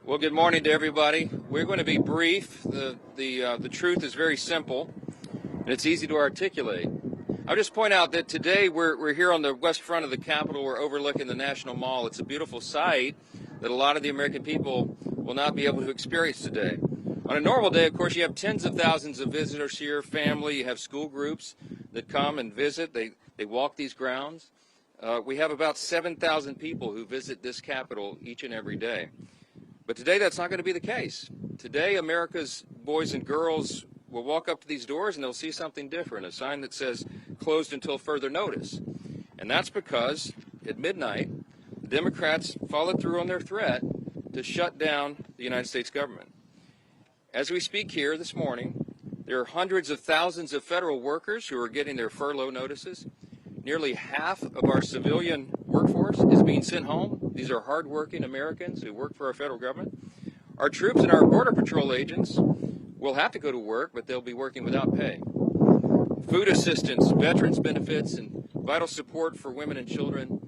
Well, good morning to everybody. We're going to be brief. The truth is very simple, and it's easy to articulate. I'll just point out that today we're here on the west front of the Capitol. We're overlooking the National Mall. It's a beautiful sight that a lot of the American people will not be able to experience today. On a normal day, of course, you have tens of thousands of visitors here, family, you have school groups that come and visit. They walk these grounds. We have about 7,000 people who visit this Capitol each and every day. But today that's not going to be the case. Today America's boys and girls will walk up to these doors and they'll see something different, a sign that says closed until further notice. And that's because at midnight, the Democrats followed through on their threat to shut down the United States government. As we speak here this morning, there are hundreds of thousands of federal workers who are getting their furlough notices. Nearly half of our civilian workforce is being sent home. These are hardworking Americans who work for our federal government. Our troops and our Border Patrol agents will have to go to work, but they'll be working without pay. Food assistance, veterans benefits, and vital support for women and children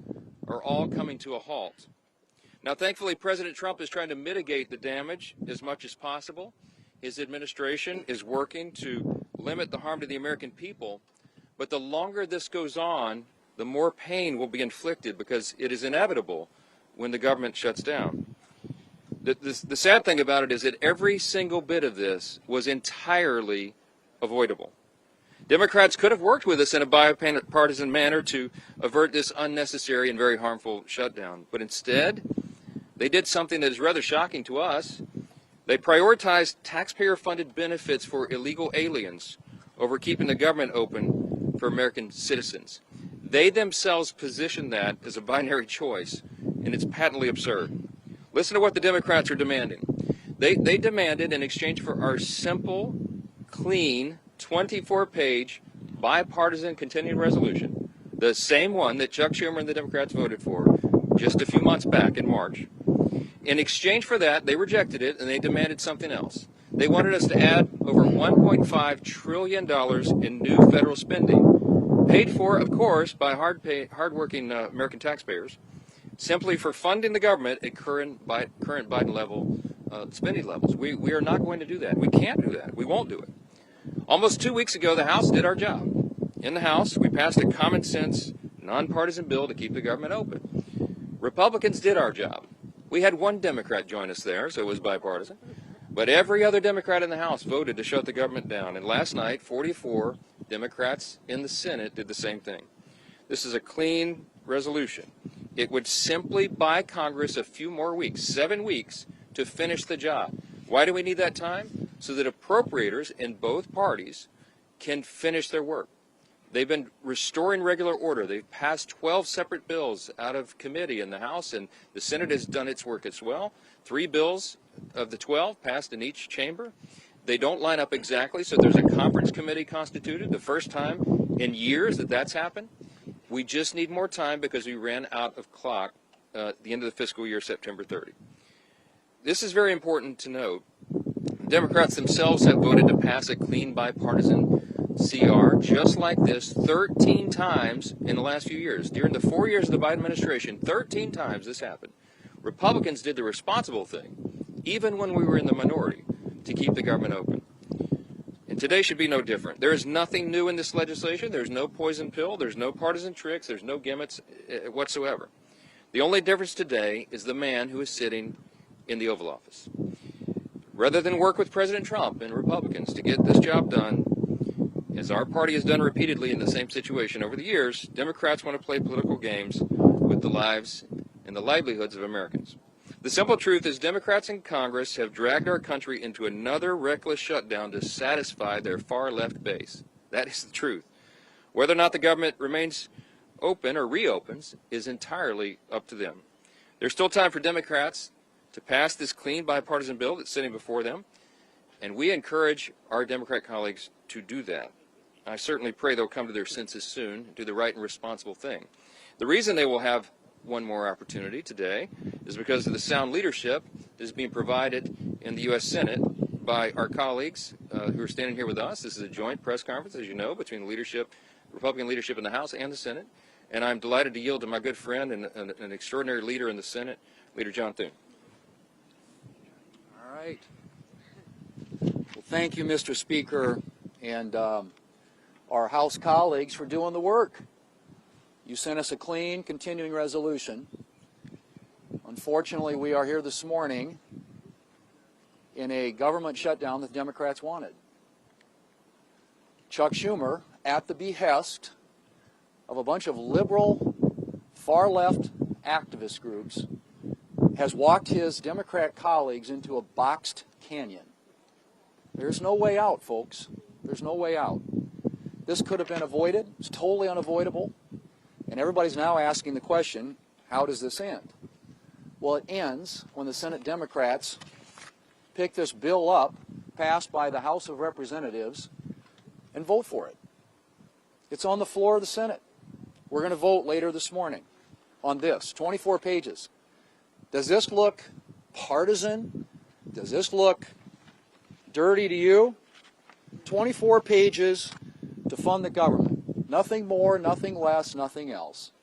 are all coming to a halt. Now, thankfully, President Trump is trying to mitigate the damage as much as possible. His administration is working to limit the harm to the American people. But the longer this goes on, the more pain will be inflicted because it is inevitable when the government shuts down. The sad thing about it is that every single bit of this was entirely avoidable. Democrats could have worked with us in a bipartisan manner to avert this unnecessary and very harmful shutdown. But instead, they did something that is rather shocking to us. They prioritized taxpayer-funded benefits for illegal aliens over keeping the government open for American citizens. They themselves position that as a binary choice, and it's patently absurd. Listen to what the Democrats are demanding. They demanded, in exchange for our simple, clean, 24-page, bipartisan continuing resolution, the same one that Chuck Schumer and the Democrats voted for just a few months back in March. In exchange for that, they rejected it, and they demanded something else. They wanted us to add over $1.5 trillion in new federal spending, paid for, of course, by hardworking American taxpayers, simply for funding the government at current Biden level spending levels. We are not going to do that. We can't do that. We won't do it. Almost 2 weeks ago, the House did our job. In the House, we passed a common sense, nonpartisan bill to keep the government open. Republicans did our job. We had one Democrat join us there, so it was bipartisan. But every other Democrat in the House voted to shut the government down. And last night, 44 Democrats in the Senate did the same thing. This is a clean resolution. It would simply buy Congress a few more weeks, 7 weeks, to finish the job. Why do we need that time? So that appropriators in both parties can finish their work. They've been restoring regular order. They've passed 12 separate bills out of committee in the House, and the Senate has done its work as well. 3 bills of the 12 passed in each chamber. They don't line up exactly, so there's a conference committee constituted, the first time in years that that's happened. We just need more time because we ran out of clock at the end of the fiscal year, September 30. This is very important to note. Democrats themselves have voted to pass a clean bipartisan CR just like this 13 times in the last few years. During the 4 years of the Biden administration, 13 times this happened. Republicans did the responsible thing, even when we were in the minority, to keep the government open. And today should be no different. There is nothing new in this legislation. There's no poison pill. There's no partisan tricks. There's no gimmicks whatsoever. The only difference today is the man who is sitting in the Oval Office. Rather than work with President Trump and Republicans to get this job done, as our party has done repeatedly in the same situation over the years, Democrats want to play political games with the lives and the livelihoods of Americans. The simple truth is Democrats in Congress have dragged our country into another reckless shutdown to satisfy their far-left base. That is the truth. Whether or not the government remains open or reopens is entirely up to them. There's still time for Democrats to pass this clean bipartisan bill that's sitting before them, and we encourage our Democrat colleagues to do that. I certainly pray they'll come to their senses soon and do the right and responsible thing. The reason they will have one more opportunity today is because of the sound leadership that is being provided in the U.S. Senate by our colleagues who are standing here with us. This is a joint press conference, as you know, between the leadership, Republican leadership in the House and the Senate. And I'm delighted to yield to my good friend and an extraordinary leader in the Senate, Leader John Thune. right. Well, thank you, Mr. Speaker, and our House colleagues for doing the work. You sent us a clean, continuing resolution. Unfortunately, we are here this morning in a government shutdown that the Democrats wanted. Chuck Schumer, at the behest of a bunch of liberal, far-left activist groups, has walked his Democrat colleagues into a boxed canyon. There's no way out, folks. There's no way out. This could have been avoided. It's totally unavoidable. And everybody's now asking the question, how does this end? Well, it ends when the Senate Democrats pick this bill up, passed by the House of Representatives, and vote for it. It's on the floor of the Senate. We're going to vote later this morning on this, 24 pages. Does this look partisan? Does this look dirty to you? 24 pages to fund the government. Nothing more, nothing less, nothing else.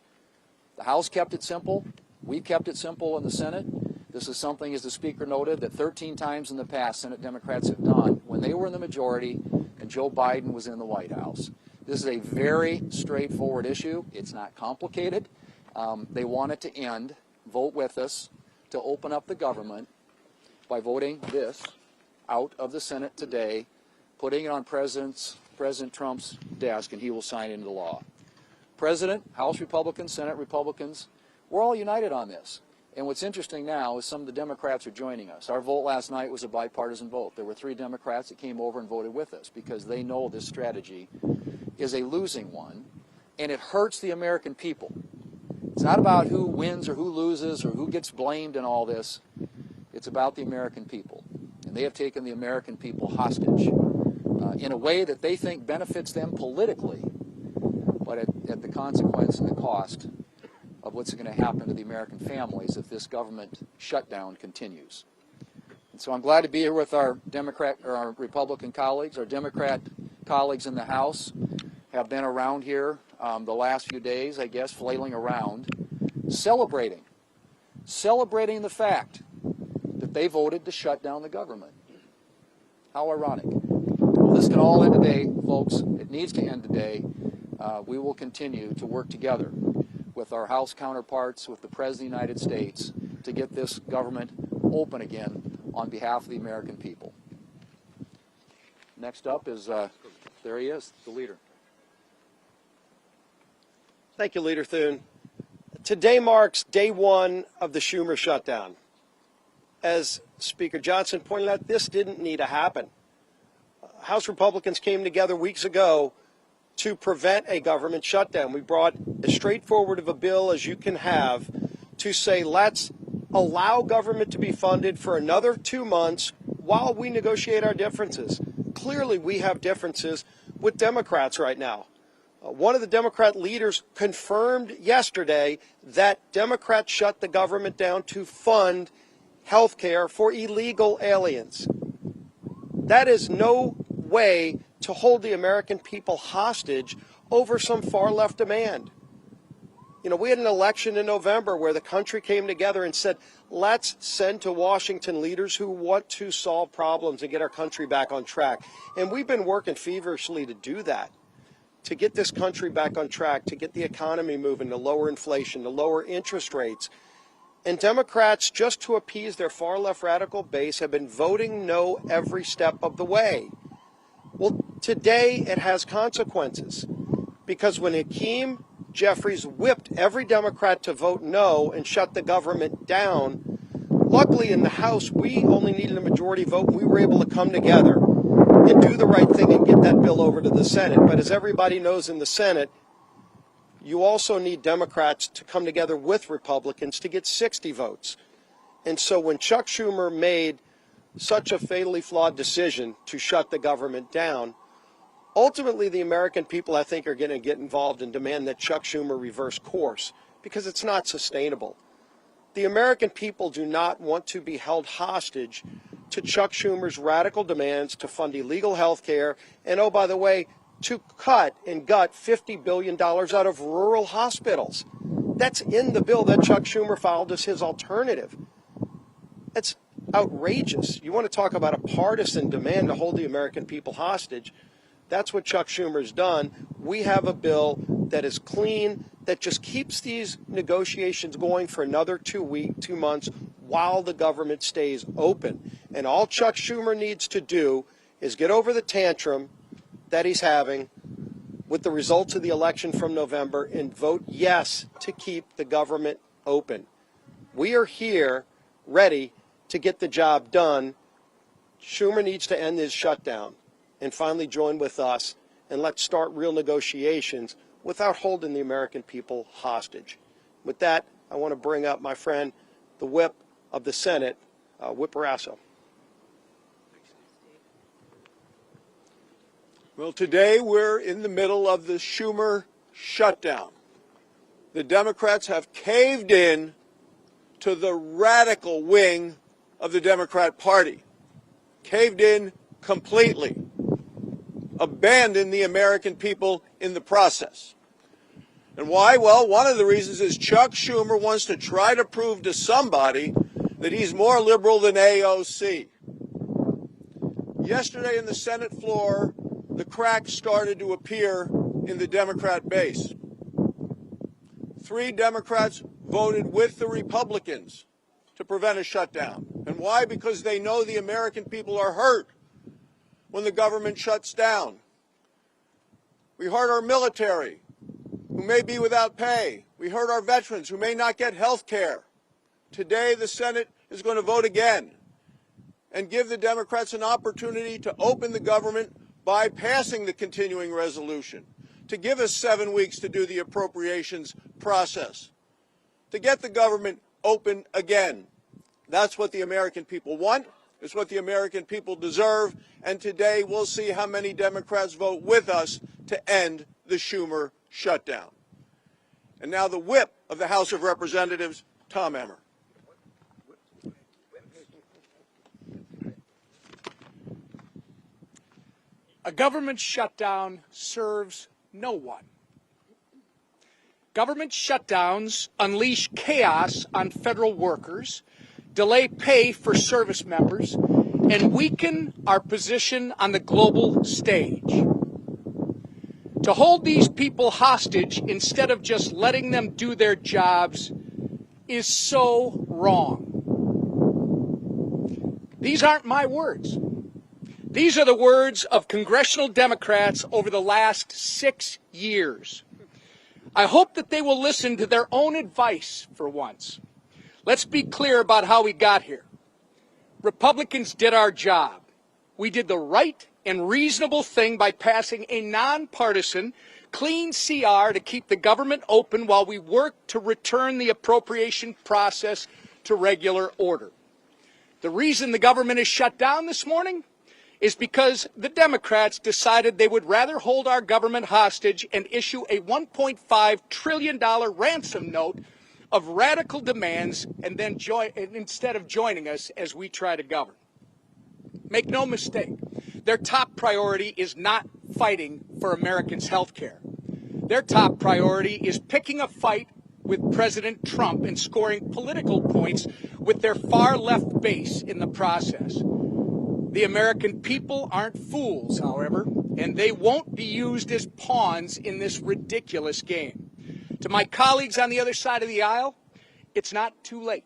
The House kept it simple. We kept it simple in the Senate. This is something, as the Speaker noted, that 13 times in the past Senate Democrats have done when they were in the majority and Joe Biden was in the White House. This is a very straightforward issue. It's not complicated. They want it to end. Vote with us to open up the government by voting this out of the Senate today, putting it on President Trump's desk, and he will sign it into law. President, House Republicans, Senate Republicans, we're all united on this. And what's interesting now is some of the Democrats are joining us. Our vote last night was a bipartisan vote. There were 3 Democrats that came over and voted with us because they know this strategy is a losing one, and it hurts the American people. It's not about who wins or who loses or who gets blamed in all this. It's about the American people. And they have taken the American people hostage in a way that they think benefits them politically, but at the consequence and the cost of what's going to happen to the American families if this government shutdown continues. And so I'm glad to be here with our Republican colleagues. Our Democrat colleagues in the House have been around here the last few days, I guess, flailing around, celebrating the fact that they voted to shut down the government. How ironic. Well, this can all end today, folks. It needs to end today. We will continue to work together with our House counterparts, with the President of the United States, to get this government open again on behalf of the American people. Next up is, there he is, the leader. Thank you, Leader Thune. Today marks day 1 of the Schumer shutdown. As Speaker Johnson pointed out, this didn't need to happen. House Republicans came together weeks ago to prevent a government shutdown. We brought as straightforward of a bill as you can have to say, let's allow government to be funded for another 2 months while we negotiate our differences. Clearly, we have differences with Democrats right now. One of the Democrat leaders confirmed yesterday that Democrats shut the government down to fund health care for illegal aliens. That is no way to hold the American people hostage over some far-left demand. You know, we had an election in November where the country came together and said, let's send to Washington leaders who want to solve problems and get our country back on track. And we've been working feverishly to do that, to get this country back on track, to get the economy moving, to lower inflation, to lower interest rates. And Democrats, just to appease their far-left radical base, have been voting no every step of the way. Well, today it has consequences, because when Hakeem Jeffries whipped every Democrat to vote no and shut the government down, luckily in the House we only needed a majority vote. We were able to come together and do the right thing and get that bill over to the Senate. But as everybody knows in the Senate, you also need Democrats to come together with Republicans to get 60 votes. And so when Chuck Schumer made such a fatally flawed decision to shut the government down, ultimately the American people, I think, are going to get involved and demand that Chuck Schumer reverse course, because it's not sustainable. The American people do not want to be held hostage to Chuck Schumer's radical demands to fund illegal health care and, oh, by the way, to cut and gut $50 billion out of rural hospitals. That's in the bill that Chuck Schumer filed as his alternative. It's outrageous. You want to talk about a partisan demand to hold the American people hostage. That's what Chuck Schumer's done. We have a bill that is clean, that just keeps these negotiations going for another 2 months while the government stays open. And all Chuck Schumer needs to do is get over the tantrum that he's having with the results of the election from November and vote yes to keep the government open. We are here ready to get the job done. Schumer needs to end his shutdown and finally join with us, and let's start real negotiations without holding the American people hostage. With that, I want to bring up my friend, the whip of the Senate, Whip Barrasso. Well, today we're in the middle of the Schumer shutdown. The Democrats have caved in to the radical wing of the Democrat Party, caved in completely, abandoned the American people in the process. And why? Well, one of the reasons is Chuck Schumer wants to try to prove to somebody that he's more liberal than AOC. Yesterday in the Senate floor, the cracks started to appear in the Democrat base. 3 Democrats voted with the Republicans to prevent a shutdown. And why? Because they know the American people are hurt when the government shuts down. We hurt our military, who may be without pay. We hurt our veterans, who may not get health care. Today, the Senate is going to vote again and give the Democrats an opportunity to open the government by passing the continuing resolution, to give us 7 weeks to do the appropriations process, to get the government open again. That's what the American people want. It's what the American people deserve. And today we'll see how many Democrats vote with us to end the Schumer shutdown. And now the whip of the House of Representatives, Tom Emmer. A government shutdown serves no one. Government shutdowns unleash chaos on federal workers, delay pay for service members, and weaken our position on the global stage. To hold these people hostage instead of just letting them do their jobs is so wrong. These aren't my words. These are the words of congressional Democrats over the last 6 years. I hope that they will listen to their own advice for once. Let's be clear about how we got here. Republicans did our job. We did the right and reasonable thing by passing a nonpartisan, clean CR to keep the government open while we work to return the appropriation process to regular order. The reason the government is shut down this morning is because the Democrats decided they would rather hold our government hostage and issue a $1.5 trillion ransom note of radical demands and then instead of joining us as we try to govern. Make no mistake, their top priority is not fighting for Americans' health care. Their top priority is picking a fight with President Trump and scoring political points with their far-left base in the process. The American people aren't fools, however, and they won't be used as pawns in this ridiculous game. To my colleagues on the other side of the aisle, it's not too late.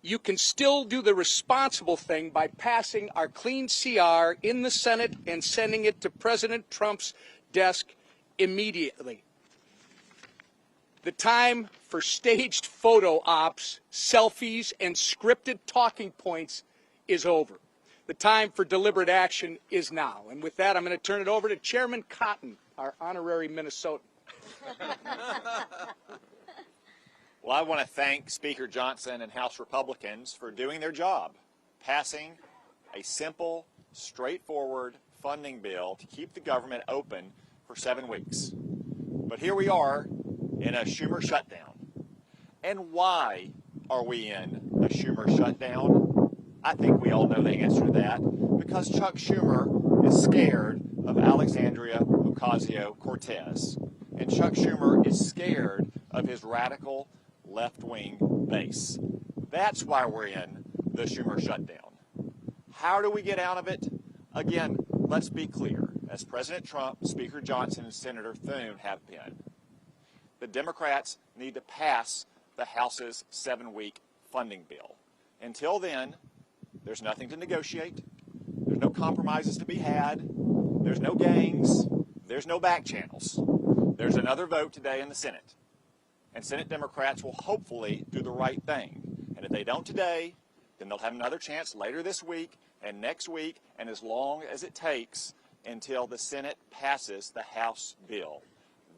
You can still do the responsible thing by passing our clean CR in the Senate and sending it to President Trump's desk immediately. The time for staged photo ops, selfies, and scripted talking points is over. The time for deliberate action is now. And with that, I'm going to turn it over to Chairman Cotton, our honorary Minnesotan. Well, I want to thank Speaker Johnson and House Republicans for doing their job, passing a simple, straightforward funding bill to keep the government open for 7 weeks. But here we are in a Schumer shutdown. And why are we in a Schumer shutdown? I think we all know the answer to that, because Chuck Schumer is scared of Alexandria Ocasio-Cortez, and Chuck Schumer is scared of his radical left-wing base. That's why we're in the Schumer shutdown. How do we get out of it? Again, let's be clear. As President Trump, Speaker Johnson, and Senator Thune have been, the Democrats need to pass the House's 7-week funding bill. Until then, there's nothing to negotiate. There's no compromises to be had. There's no gangs. There's no back channels. There's another vote today in the Senate. And Senate Democrats will hopefully do the right thing. And if they don't today, then they'll have another chance later this week and next week, and as long as it takes until the Senate passes the House bill.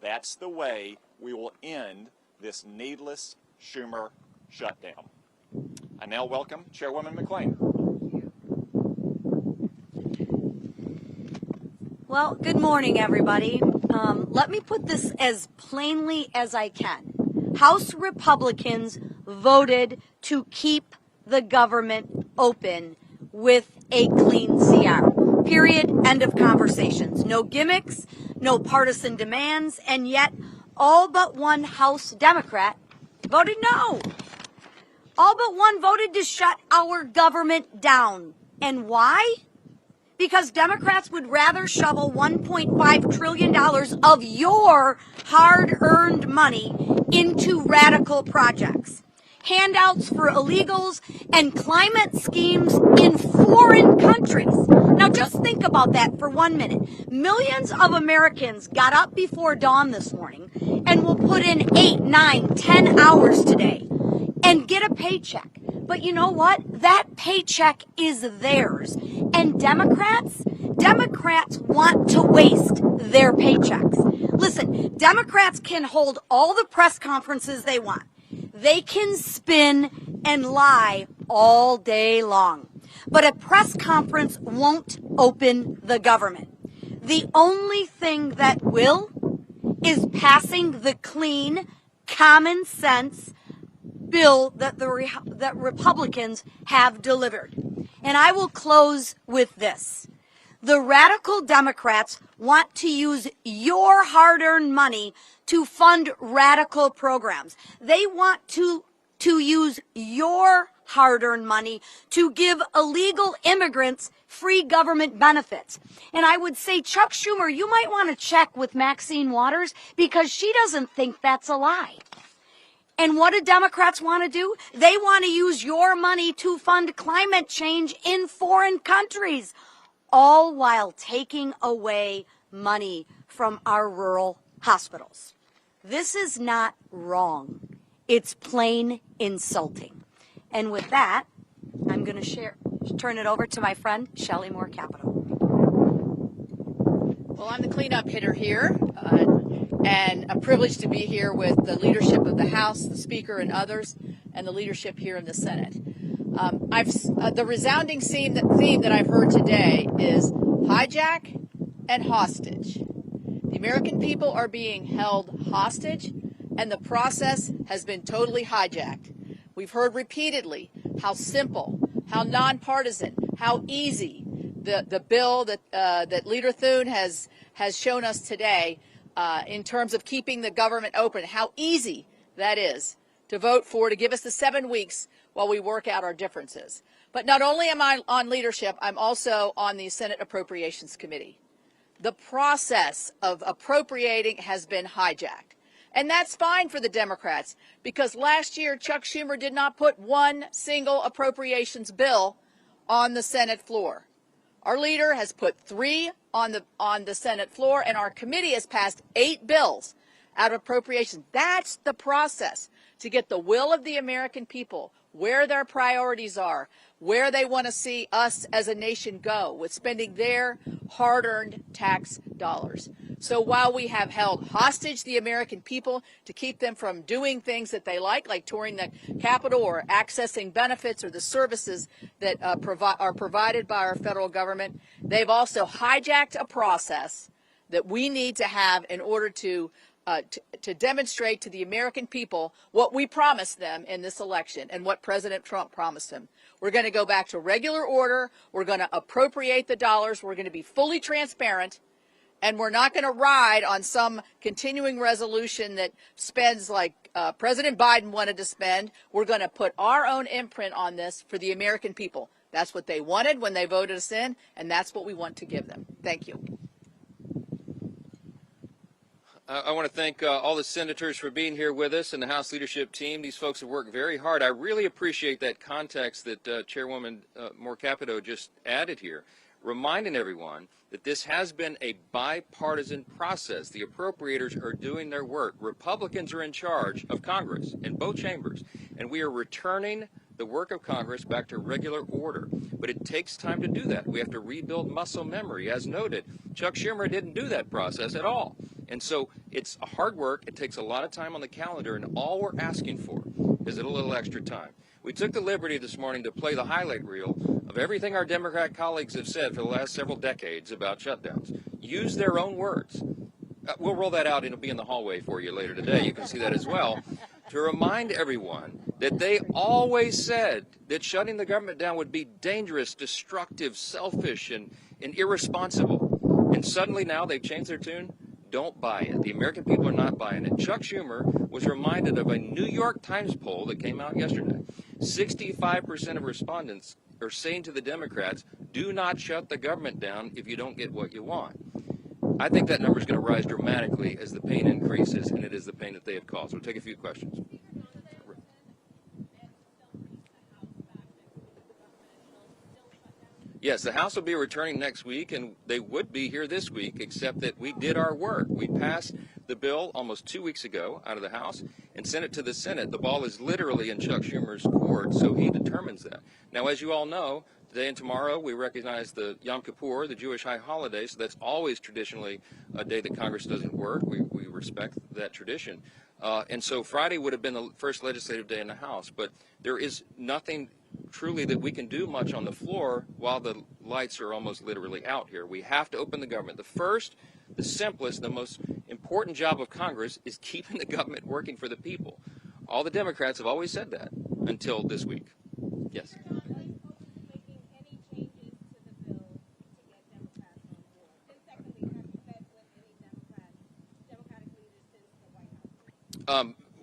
That's the way we will end this needless Schumer shutdown. I now welcome Chairwoman McClain. Well, good morning, everybody. Let me put this as plainly as I can. House Republicans voted to keep the government open with a clean CR. Period. End of conversations. No gimmicks, no partisan demands, and yet all but one House Democrat voted no. All but one voted to shut our government down. And why? Because Democrats would rather shovel $1.5 trillion of your hard-earned money into radical projects, handouts for illegals, and climate schemes in foreign countries. Now just think about that for 1 minute. Millions of Americans got up before dawn this morning and will put in 8, 9, 10 hours today and get a paycheck. But you know what? That paycheck is theirs. And Democrats want to waste their paychecks. Listen, Democrats can hold all the press conferences they want. They can spin and lie all day long. But a press conference won't open the government. The only thing that will is passing the clean, common sense bill that that Republicans have delivered. And I will close with this. The radical Democrats want to use your hard-earned money to fund radical programs. They want to use your hard-earned money to give illegal immigrants free government benefits. And I would say, Chuck Schumer, you might want to check with Maxine Waters because she doesn't think that's a lie. And what do Democrats want to do? They want to use your money to fund climate change in foreign countries, all while taking away money from our rural hospitals. This is not wrong. It's plain insulting. And with that, I'm going to turn it over to my friend, Shelley Moore Capito. Well, I'm the cleanup hitter here, and a privilege to be here with the leadership of the House, the Speaker, and others, and the leadership here in the Senate. The resounding theme that I've heard today is hijack and hostage. The American people are being held hostage, and the process has been totally hijacked. We've heard repeatedly how simple, how nonpartisan, how easy the bill that Leader Thune has shown us today in terms of keeping the government open, how easy that is to vote for, to give us the 7 weeks while we work out our differences. But not only am I on leadership, I'm also on the Senate Appropriations Committee. The process of appropriating has been hijacked. And that's fine for the Democrats, because last year Chuck Schumer did not put one single appropriations bill on the Senate floor. Our leader has put 3 on the Senate floor, and our committee has passed 8 bills out of appropriations. That's the process to get the will of the American people, where their priorities are, where they want to see us as a nation go with spending their hard-earned tax dollars. So while we have held hostage the American people to keep them from doing things that they like touring the Capitol or accessing benefits or the services that are provided by our federal government, they've also hijacked a process that we need to have in order to demonstrate to the American people what we promised them in this election and what President Trump promised them. We're going to go back to regular order. We're going to appropriate the dollars. We're going to be fully transparent. And we're not going to ride on some continuing resolution that spends like President Biden wanted to spend. We're going to put our own imprint on this for the American people. That's what they wanted when they voted us in, and that's what we want to give them. Thank you. I want to thank all the senators for being here with us and the House leadership team. These folks have worked very hard. I really appreciate that context that Chairwoman Moore Capito just added here, reminding everyone that this has been a bipartisan process. The appropriators are doing their work. Republicans are in charge of Congress in both chambers, and we are returning the work of Congress back to regular order. But it takes time to do that. We have to rebuild muscle memory. As noted, Chuck Schumer didn't do that process at all. And so it's hard work. It takes a lot of time on the calendar, and all we're asking for is a little extra time. We took the liberty this morning to play the highlight reel of everything our Democrat colleagues have said for the last several decades about shutdowns. Use their own words. We'll roll that out. It'll be in the hallway for you later today. You can see that as well. To remind everyone that they always said that shutting the government down would be dangerous, destructive, selfish, and irresponsible. And suddenly now they've changed their tune. Don't buy it. The American people are not buying it. Chuck Schumer was reminded of a New York Times poll that came out yesterday. 65% of respondents are saying to the Democrats, do not shut the government down if you don't get what you want. I think that number is going to rise dramatically as the pain increases, and it is the pain that they have caused. We'll take a few questions. Yes, the House will be returning next week, and they would be here this week, except that we did our work. We passed the bill almost 2 weeks ago out of the House and sent it to the Senate. The ball is literally in Chuck Schumer's court, so he determines that. Now, as you all know, today and tomorrow we recognize the Yom Kippur, the Jewish high holiday, so that's always traditionally a day that Congress doesn't work. We respect that tradition. And so Friday would have been the first legislative day in the House, but there is nothing truly that we can do much on the floor while the lights are almost literally out here. We have to open the government. The first, the simplest, the most important job of Congress is keeping the government working for the people. All the Democrats have always said that until this week. Yes.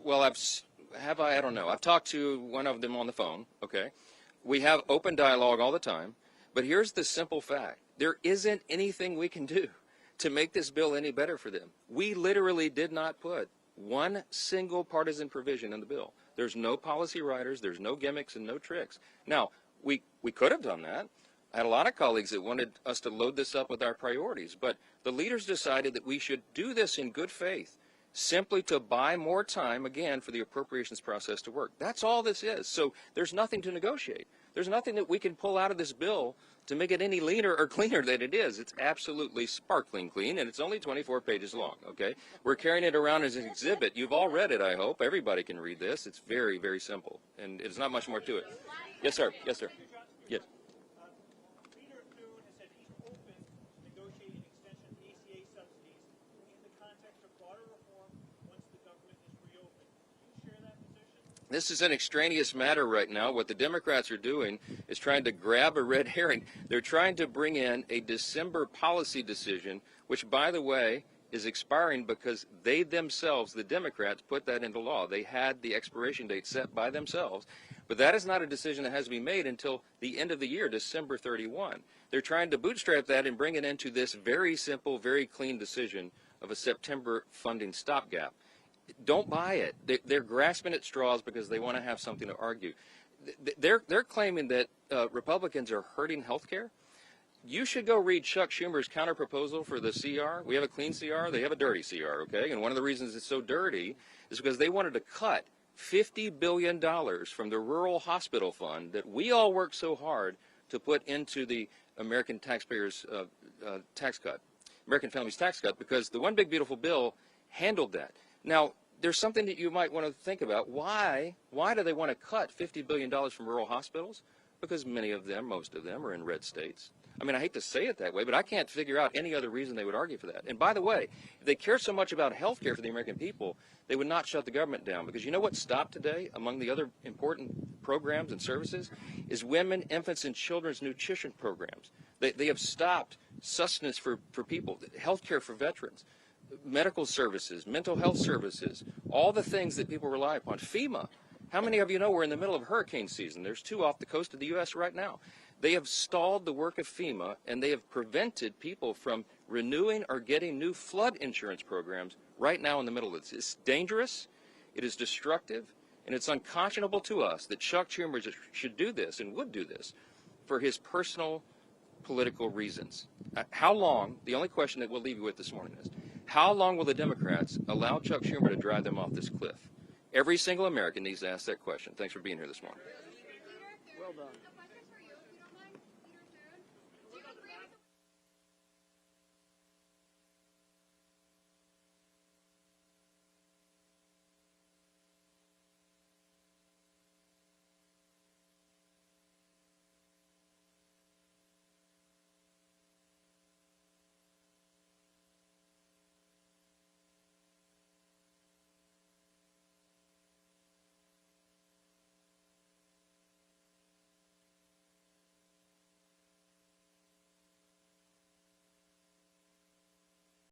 Well, I don't know. I've talked to one of them on the phone, okay? We have open dialogue all the time, but here's the simple fact. There isn't anything we can do to make this bill any better for them. We literally did not put one single partisan provision in the bill. There's no policy writers, there's no gimmicks and no tricks. Now, we could have done that. I had a lot of colleagues that wanted us to load this up with our priorities, but the leaders decided that we should do this in good faith, simply to buy more time, again, for the appropriations process to work. That's all this is. So there's nothing to negotiate. There's nothing that we can pull out of this bill to make it any leaner or cleaner than it is. It's absolutely sparkling clean, and it's only 24 pages long, okay? We're carrying it around as an exhibit. You've all read it, I hope. Everybody can read this. It's very, very simple, and it's not much more to it. Yes, sir. Yes, sir. Yes. Leader Thune has said he's open to negotiating extension of ACA subsidies in the context of broader reform once the government is reopened. Do you share that position? This is an extraneous matter right now. What the Democrats are doing is trying to grab a red herring. They're trying to bring in a December policy decision, which, by the way, is expiring because they themselves, the Democrats, put that into law. They had the expiration date set by themselves. But that is not a decision that has to be made until the end of the year, December 31. They're trying to bootstrap that and bring it into this very simple, very clean decision of a September funding stopgap. Don't buy it. They're grasping at straws because they want to have something to argue. They're claiming that Republicans are hurting health care. You should go read Chuck Schumer's counterproposal for the CR. We have a clean CR. They have a dirty CR, okay? And one of the reasons it's so dirty is because they wanted to cut $50 billion from the rural hospital fund that we all worked so hard to put into the American taxpayers' tax cut, American families' tax cut, because the One Big Beautiful Bill handled that. Now, there's something that you might want to think about. Why do they want to cut $50 billion from rural hospitals? Because many of them, most of them, are in red states. I mean, I hate to say it that way, but I can't figure out any other reason they would argue for that. And by the way, if they care so much about health care for the American people, they would not shut the government down. Because you know what stopped today, among the other important programs and services, is women, infants, and children's nutrition programs. They have stopped sustenance for people, health care for veterans. medical services, mental health services, all the things that people rely upon. FEMA. How many of you know we're in the middle of hurricane season? There's 2 off the coast of the U.S. right now. They have stalled the work of FEMA, and they have prevented people from renewing or getting new flood insurance programs right now in the middle of this. It's dangerous, it is destructive, and it's unconscionable to us that Chuck Schumer should do this and would do this for his personal political reasons. How long, the only question that we'll leave you with this morning is, how long will the Democrats allow Chuck Schumer to drive them off this cliff? Every single American needs to ask that question. Thanks for being here this morning. Well done.